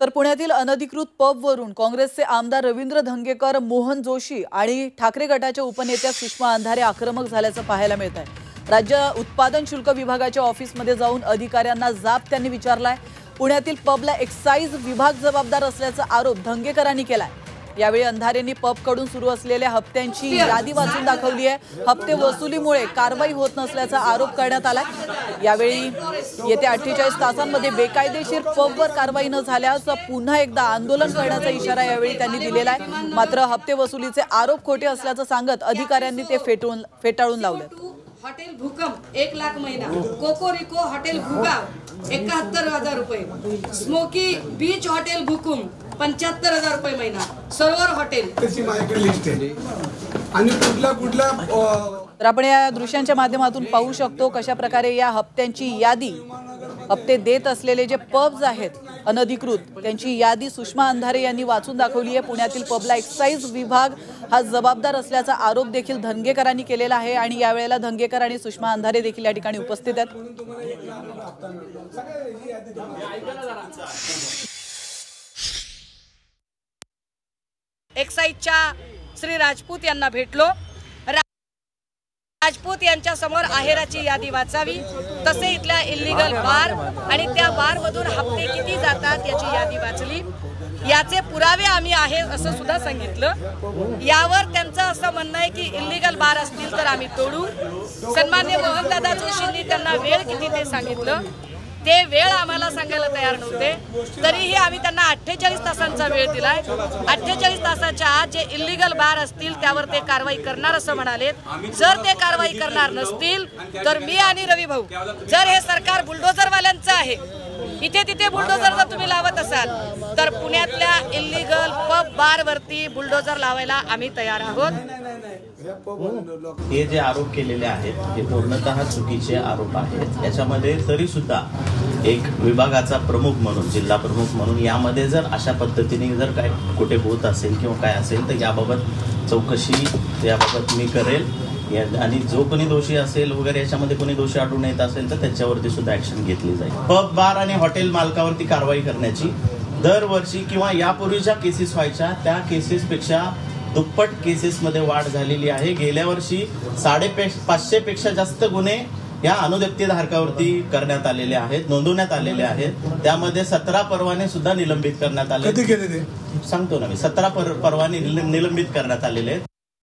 तर पुण्यातील अनधिकृत पबवरून काँग्रेसचे आमदार रवींद्र धंगेकर, मोहन जोशी आणि ठाकरे गटाच्या उपनेत्या सुषमा अंधारे आक्रमक झाल्याचं पाहायला मिळत आहे। राज्य उत्पादन शुल्क विभागाच्या ऑफिसमध्ये जाऊन अधिकाऱ्यांना जाब त्यांनी विचारलाय। पुण्यातील पबला एक्साइज विभाग जबाबदार असल्याचा आरोप धंगेकरांनी केलाय। यावेळी अंधारेंनी पबकडून सुरू असलेल्या हप्त्यांची यादी वाचून दाखवली आहे। हप्ते वसुलीमुळे कारवाई होत नसल्याचा आरोप करण्यात आलाय। यावेळी येत्या 48 तासांमध्ये बेकायदेशीर पबवर कारवाई न झाल्यास पुन्हा एकदा आंदोलन करण्याचा इशारा यावेळी त्यांनी दिलेला आहे। मात्र हप्ते वसुलीचे आरोप खोटे असल्याचं सांगत अधिकाऱ्यांनी ते फेटाळून लावले। हॉटेल भूकंप 1 लाख महिना, कोकोरिको हॉटेल भूगाव 71,000 रुपये, स्मोकी बीच हॉटेल भूकुम 75,000 रुपये महिना, सरोवर हॉटेल त्याची माझ्याकडे लिस्ट आहे आणि कुठला तर आपण या दृश्यांच्या माध्यमातून पाहू शकतो कशा प्रकारे या हप्त्यांची यादी हप्ते देत असलेले जे पब्स आहेत अनधिकृत त्यांची यादी सुषमा अंधारे यांनी वाचून दाखवली आहे। पुण्यातील पबला एक्साइज विभाग हा जबाबदार असल्याचा आरोप देखील धंगेकरांनी केलेला आहे आणि यावेळेला धंगेकर आणि सुषमा अंधारे देखील या ठिकाणी उपस्थित आहेत। एक्साइजच्या श्री राजपूत यांना भेटलो। राजपूत यांच्या समोर आहेराची यादी वाचावी, तसे इथल्या इल्लीगल बार आणि त्या बार मधून हप्ते किती जातात याची यादी वाचली। याचे पुरावे आम्ही आहे असं सुद्धा सांगितलं। यावर त्यांचं असं म्हणणं आहे की इल्लीगल बार असतील तर आम्ही तोडू। सन्माननीय मोहनदादा जोशींनी त्यांना वेळ किती ते सांगितलं, ते वेळ आम्हाला सांगायला तयार नव्हते। तरीही आम्ही त्यांना 48 तासांचा वेळ दिलाय। 48 तासाच्या आत जे इल्लीगल बार असतील त्यावर ते कारवाई करणार असं म्हणाले। जर ते कारवाई करणार नसतील तर मी आणि रवी भाऊ, जर हे सरकार बुलडोझरवाल्यांचं आहे, इथे तिथे बुलडोझर जर तुम्ही लावत असाल तर पुण्यातल्या इल्लीगल पब बार वरती बुलडोझर लावायला आम्ही तयार आहोत। हे जे आरोप केलेले आहेत ते पूर्णतः चुकीचे आरोप आहेत। याच्यामध्ये तरी सुद्धा एक विभागाचा प्रमुख म्हणून, जिल्हा प्रमुख म्हणून यामध्ये जर अशा पद्धतीने जर काय कुठे होत असेल किंवा काय असेल तर याबाबत चौकशी याबाबत मी करेल आणि जो कोणी दोषी असेल वगैरे याच्यामध्ये कोणी दोषी आढळून येत असेल तर त्याच्यावरती सुद्धा ऍक्शन घेतली जाईल। पब बार आणि हॉटेल मालकावरती कारवाई करण्याची दरवर्षी किंवा यापूर्वीच्या केसेस व्हायच्या त्या केसेसपेक्षा दुप्पट केसेसमध्ये वाढ झालेली आहे। गेल्या वर्षी 550 पेक्षा जास्त गुन्हे या अनुदप्तीधारकावरती करण्यात आलेले आहेत, नोंदवण्यात आलेले आहेत। त्यामध्ये 17 परवाने सुद्धा निलंबित करण्यात आले। कधी केले ते सांगतो ना मी, 17 परवाने निलंबित करण्यात आलेले आहेत।